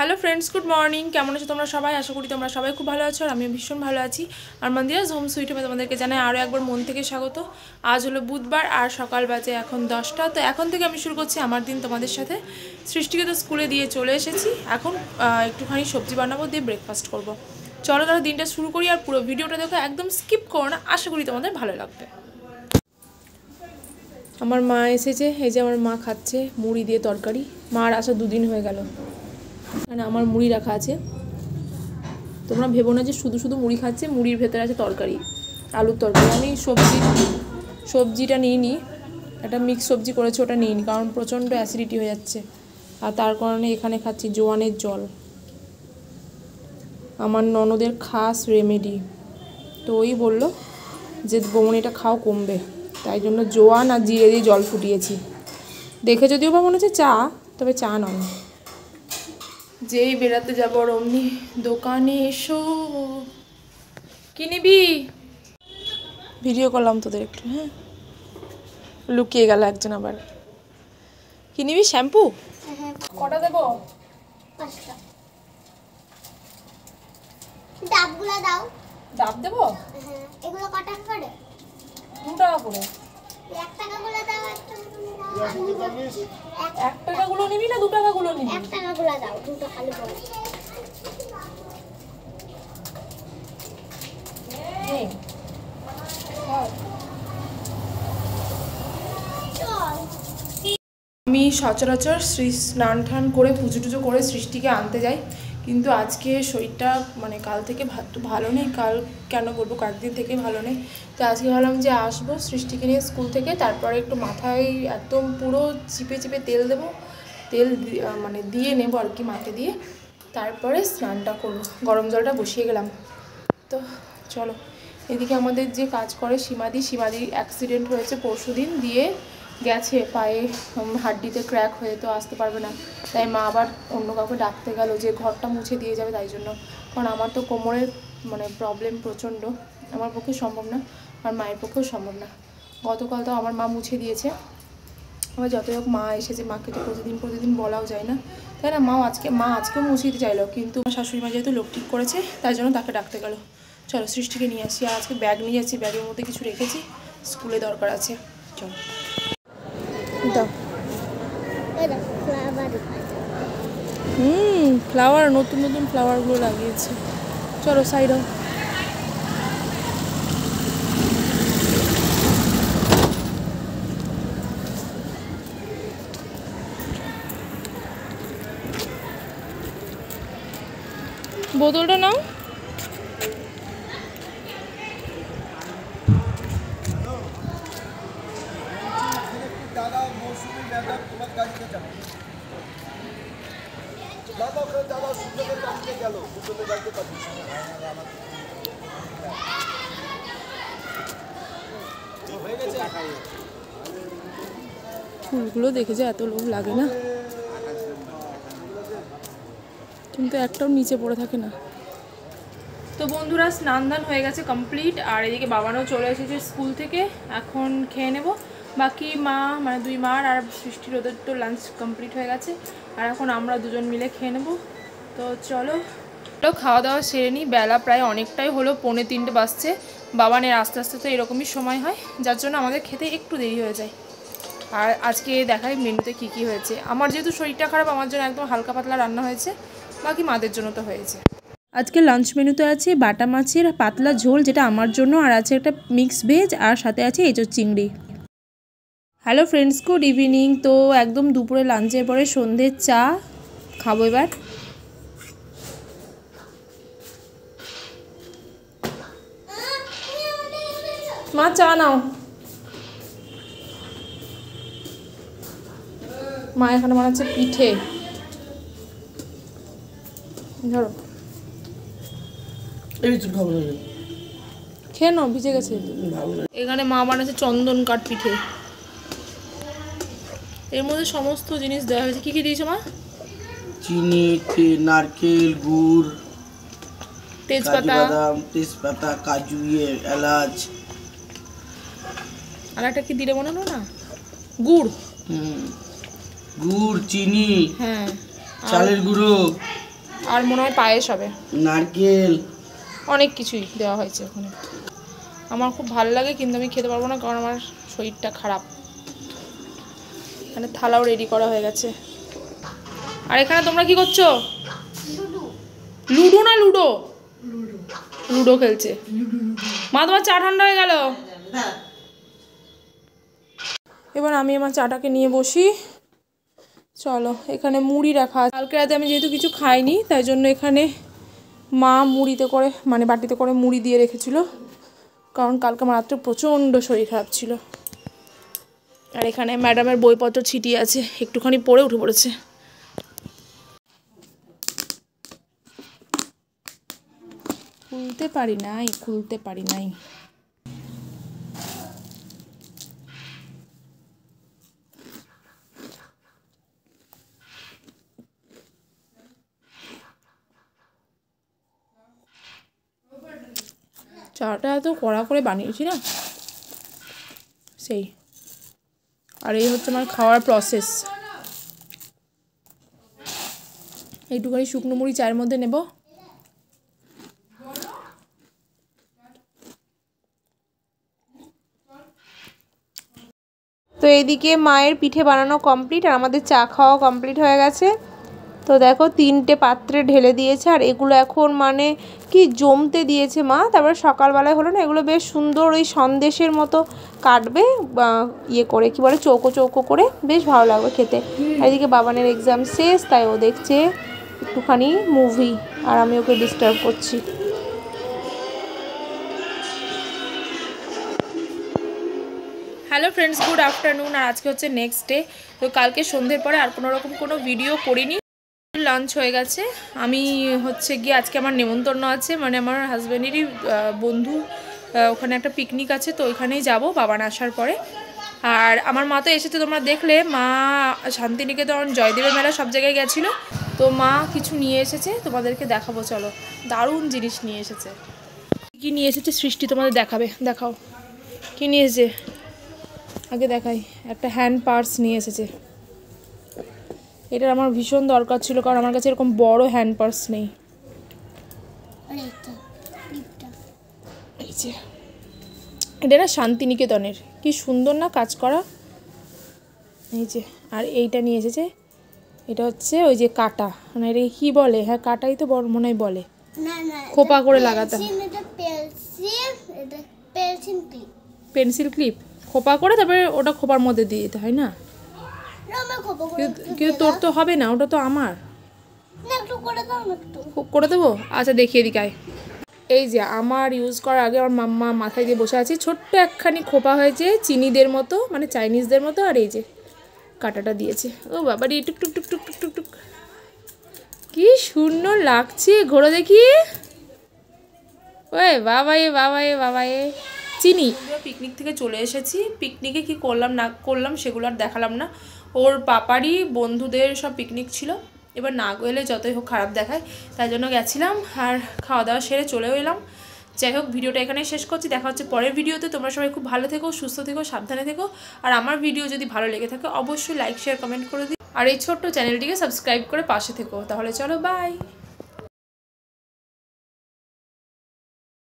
Hello friends, good morning. কেমন আছো তোমরা সবাই? আশা করি তোমরা সবাই খুব ভালো আছো আর আমিও ভীষণ ভালো আছি। আর মন্দিরাস হোম সুইট হোমে তোমাদেরকে জানাই আরও একবার মন থেকে স্বাগত। আজ হলো বুধবার আর সকাল বাজে এখন 10টা। তো এখন থেকে আমি শুরু করছি আমার দিন তোমাদের সাথে। সৃষ্টিকে তো স্কুলে দিয়ে চলে এসেছি, এখন একটুখানি সবজি বানাবো, দিয়ে ব্রেকফাস্ট করবো। চলো তাহলে দিনটা শুরু করি, আর পুরো ভিডিওটা দেখো, একদম স্কিপ করো না, আশা করি তোমাদের ভালো লাগবে। আমার মা এসেছে, এই যে আমার মা খাচ্ছে মুড়ি দিয়ে তরকারি। মার আসা 2 দিন হয়ে গেল। মানে আমার মুড়ি রাখা আছে, তোমরা ভেবো না যে শুধু শুধু মুড়ি খাচ্ছে, মুড়ির ভেতরে আছে তরকারি, আলুর তরকারি। আমি সবজিটা নিইনি, একটা মিক্স সবজি করেছি, ওটা নিইনি, কারণ প্রচণ্ড অ্যাসিডিটি হয়ে যাচ্ছে। আর তার কারণে এখানে খাচ্ছি জোয়ানের জল, আমার ননদের খাস রেমেডি। তো ওই বললো যে বৌমনি এটা খাও, কমবে, তাই জন্য জোয়ান আর জিরে দিয়ে জল ফুটিয়েছি। দেখে যদিও বা মনে হচ্ছে চা, তবে চা নয়। যেই বেড়াতে যাবো অমনি দোকানে এসো। কি নিবি? ভিডিও করলাম তোদের একটু, হ্যাঁ, লুকিয়ে গেল একজন আবার। কি নিবি? শ্যাম্পু? কটা দেবো? 5টা। ডাবগুলো দাও। ডাব দেবো? হ্যাঁ, এগুলো কত টাকা করে? 2 টাকা করে। 1 টাকা গুলো দাও, 1 টাকা গুলো দাও। 1 টাকা গুলো নিবি না 2 টাকা গুলো নিবি? 1 টাকা গুলো দাও, দুটো খালি বড়। আমি সচরাচর স্নান টান করে পুজো টুজো করে সৃষ্টিকে আনতে যাই, কিন্তু আজকে শরীরটা মানে কাল থেকে ভালো নেই। কাল কেন বলবো, কয়েকদিন থেকে ভালো নেই। তো আজকে ভাবলাম যে আসবো সৃষ্টিকে নিয়ে স্কুল থেকে, তারপরে একটু মাথায় একদম পুরো চিপে চিপে তেল দেবো, তেল মানে দিয়ে নেবো আর কি, মাকে দিয়ে, তারপরে স্নানটা করবো। গরম জলটা বসিয়ে গেলাম। তো চলো, এদিকে আমাদের যে কাজ করে সীমাদির অ্যাক্সিডেন্ট হয়েছে পরশুদিন, দিয়ে গেছে পায়ে হাড্ডিতে ক্র্যাক হয়ে, তো আসতে পারবে না। তাই মা আবার অন্য কাউকে ডাকতে গেল যে ঘরটা মুছে দিয়ে যাবে, তাই জন্য। কারণ আমার তো কোমরের মানে প্রবলেম প্রচণ্ড, আমার পক্ষে সম্ভব না, আর মায়ের পক্ষেও সম্ভব না। গতকাল তো আমার মা মুছে দিয়েছে। আবার যতই হোক মা এসেছে, মাকে তো প্রতিদিন বলাও যায় না, তাই না? মা আজকেও মুছে দিতে চাইলো, কিন্তু আমার শাশুড়ি মা যেহেতু লোক ঠিক করেছে, তাই জন্য তাকে ডাকতে গেল। চলো সৃষ্টিকে নিয়ে আসি। আর আজকে ব্যাগ নিয়ে যাচ্ছি, ব্যাগের মধ্যে কিছু রেখেছি, স্কুলে দরকার আছে। চলো দাও। ফ্লাওয়ার, নতুন নতুন ফ্লাওয়ারগুলো লাগিয়েছে। চলো সাইড হও। বোতলটা নাও। ফুলগুলো দেখে যে এত লোভ লাগে না, কিন্তু একটাও নিচে পড়ে থাকে না। তো বন্ধুরা, স্নান দান হয়ে গেছে কমপ্লিট, আর এদিকে বাবানও চলে এসেছে স্কুল থেকে। এখন খেয়ে নেব। বাকি মা মানে 2 মার আর সৃষ্টির, ওদের তো লাঞ্চ কমপ্লিট হয়ে গেছে, আর এখন আমরা দুজন মিলে খেয়ে নেব। তো চলো খাওয়া দাওয়া সেরে নিই। বেলা প্রায় অনেকটাই হলো, 2:45 বাজছে। বাবানের আস্তে আস্তে তো এরকমই সময় হয়, যার জন্য আমাদের খেতে একটু দেরি হয়ে যায়। আর আজকে দেখাই মেনুতে কী কী হয়েছে। আমার যেহেতু শরীরটা খারাপ, আমার জন্য একদম হালকা পাতলা রান্না হয়েছে, বাকি মাদের জন্য তো হয়েছে। আজকে লাঞ্চ মেনুতে আছে বাটা মাছের পাতলা ঝোল, যেটা আমার জন্য, আর আছে একটা মিক্স ভেজ, আর সাথে আছে এঁচোর চিংড়ি। Hello friends, good evening. তো একদম দুপুরে লাঞ্চের পরে সন্ধ্যের চা খাবো এবার। মা চা নাও। মা এখানে বানাচ্ছে পিঠে, ধরো খেয়ে নাও, ভিজে গেছে। এখানে মা বানাচ্ছে চন্দন কাঠ পিঠে, এর মধ্যে সমস্ত জিনিস দেওয়া হয়েছে। কি কি দিয়েছো মা? চিনি, নারকেল, গুড়, তেজপাতা, তেজপাতা, কাজু, এলাচ, আর একটা কি দিলে মনে হলো না, গুড়, গুড়, চিনি, হ্যাঁ, চালের গুঁড়ো, আর মনে হয় পায়েস হবে, নারকেল, অনেক কিছুই দেওয়া হয়েছে ওখানে। আমার খুব ভালো লাগে কিন্তু আমি খেতে পারবো না, কারণ আমার শরীরটা খারাপ। এখানে থালাও রেডি করা হয়ে গেছে। আর এখানে তোমরা কি করছো? লুডো না লুডো? লুডো খেলছে। মা তোমার চা ঠান্ডা হয়ে গেল। এবার আমি আমার চাটাকে নিয়ে বসি। চলো, এখানে মুড়ি রাখা আছে। কালকে রাতে আমি যেহেতু কিছু খাইনি, তাই জন্য এখানে মা মুড়িতে করে মানে বাটিতে করে মুড়ি দিয়ে রেখেছিল, কারণ কালকে আমার রাত্রে প্রচণ্ড শরীর খারাপ ছিল। আর এখানে ম্যাডামের বইপত্র ছিটিয়ে আছে, একটুখানি পড়ে উঠে পড়েছে। খুলতে পারি নাই। চাটা এত কড়া করে বানিয়েছি না সেই। আর এই হচ্ছে আমার খাওয়ার প্রসেস। এইটুখানি শুকনো মুড়ি চায়ের মধ্যে নেব। তো এইদিকে মায়ের পিঠে বানানো কমপ্লিট আর আমাদের চা খাওয়া কমপ্লিট হয়ে গেছে। তো দেখো 3টে পাত্রে ঢেলে দিয়েছে, আর এগুলো এখন মানে কি জমতে দিয়েছে মা। তারপরে সকালবেলায় হলো না, এগুলো বেশ সুন্দর ওই সন্দেশের মতো কাটবে ইয়ে করে, কি বলে, চৌকো চৌকো করে, বেশ ভালো লাগবে খেতে। আর এদিকে বাবানের এক্সাম শেষ, তাই ও দেখছে একটুখানি মুভি, আর আমি ওকে ডিস্টার্ব করছি। Hello friends, good afternoon. আর আজকে হচ্ছে নেক্সট ডে। তো কালকে সন্ধ্যের পরে আর কোনো ভিডিও করিনি। লাঞ্চ হয়ে গেছে। আমি হচ্ছে গিয়ে আজকে আমার নেমন্তন্ন আছে, মানে আমার হাজব্যান্ডেরই বন্ধু, ওখানে একটা পিকনিক আছে, তো ওইখানেই যাব বাবান আসার পরে। আর আমার মা তো এসেছে, তোমরা দেখলে, মা শান্তিনিকেতন, জয়দেবের মেলা সব জায়গায় গেছিলো। তো মা কিছু নিয়ে এসেছে, তোমাদেরকে দেখাবো। চলো, দারুণ জিনিস নিয়ে এসেছে। কী নিয়ে এসেছে সৃষ্টি তোমাদের দেখাবে, দেখাও কী নিয়ে এসেছে। আগে দেখাই, একটা হ্যান্ড পার্স নিয়ে এসেছে। এটা আমার ভীষণ দরকার ছিল, কারণ আমার কাছে এরকম বড় হ্যান্ড পার্স নেই। এই যে এটা না শান্তিনিকেতনের, কি সুন্দর না কাজ করা। এই যে, আর এইটা নিয়ে এসেছে, এটা হচ্ছে ওই যে কাটা, মানে এটা কী বলে, হ্যাঁ কাটাই তো বড় মনে হয় বলে, খোপা করে লাগাতে। পেন্সিল ক্লিপ খোপা করে, তারপরে ওটা খোপার মধ্যে দিয়ে দিতে হয় না? কিন্তু তোর তো হবে না, ওটা তো আমার। করে দেবো, আচ্ছা দেখিয়ে দিকায়। এই যে আমার ইউজ করার আগে আমার মাম্মা মাথায় দিয়ে বসে আছে, ছোট্ট একখানি খোপা হয়েছে চিনিদের মতো, মানে চাইনিজদের মতো। আর এই যে কাটাটা দিয়েছে, ও বাবারি টুক টুক টুক টুক টুক টুক টুক, কি সুন্দর লাগছে। ঘোরো দেখি, ওই বাবাই চিনি। পিকনিক থেকে চলে এসেছি। পিকনিকে কি করলাম না করলাম সেগুলো আর দেখালাম না। ওর পাপারই বন্ধুদের সব পিকনিক ছিল, এবার না গেলে যতই হোক খারাপ দেখায়, তাই জন্য গেছিলাম। আর খাওয়া দাওয়া সেরে চলেও এলাম। যাই হোক, ভিডিওটা এখানেই শেষ করছি। দেখা হচ্ছে পরের ভিডিওতে। তোমরা সবাই খুব ভালো থেকো, সুস্থ থেকো, সাবধানে থেকো। আর আমার ভিডিও যদি ভালো লেগে থাকে অবশ্যই লাইক শেয়ার কমেন্ট করে দিই, আর এই ছোট্ট চ্যানেলটিকে সাবস্ক্রাইব করে পাশে থেকো। তাহলে চলো, বাই।